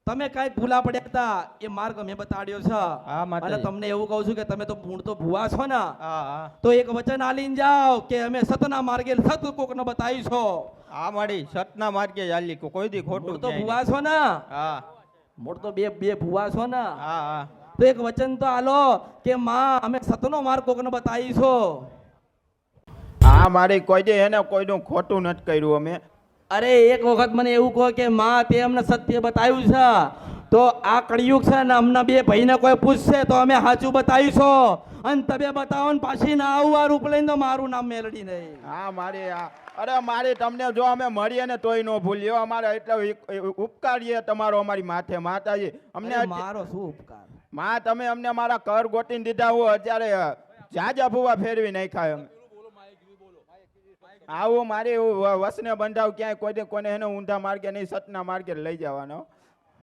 તમે કઈ ભૂલા પડ્યા હતા એ માર્ગ મેં બતાડ્યો છે હા અને માતાજી તમને એવું કહું છું કે તમે તો મૂળ તો ભૂવા છો ને હા હા તો એક વચન આલીને જાઓ કે અમે સતના માર્ગે સત કોકને બતાવીશો આ મારી સતના માર્ગે ચાલી કોઈ દી મૂળ ખોટું તો ક્યાંય ભૂવા છો ને નહીં. હા મૂળ તો બે બે ભૂવા છો ને હા હા તો એક વચન તો આલો કે માં અમે સતનો માર્ગ કોકને બતાવીશો આ મારી કોઈ દી એને કોઈનું ખોટું નથી કર્યું અમે અરે એક વખત મને એવું કહો કે માં તે અમને સત્ય બતાવ્યું છે તો આ કળિયુગ છે ને અમને બે ભાઈને કોઈ પૂછશે તો અમે સાચું બતાવીશું અને તમે બતાવો ને પાછી ના આવું આ રૂપ લઈને તો મારું નામ મેલડી નહીં હા મારી આ અરે મારી તમને જો અમે મળીએ ને તોય ન ભૂલ્યો અમારે એટલો ઉપકારીએ તમારો અમારી માથે માતાજી અમને અરે મારો શું ઉપકાર માં તમે અમને મારા કર ગોતીને દીધા હું અત્યારે જાજા ભૂવા ફેરવી નાખ્યા અમે આવું મારી વસને બંધાવ ક્યાંય કોઈને એને ઊંધા માર્ગે નહીં સતના માર્ગે લઈ જવાનો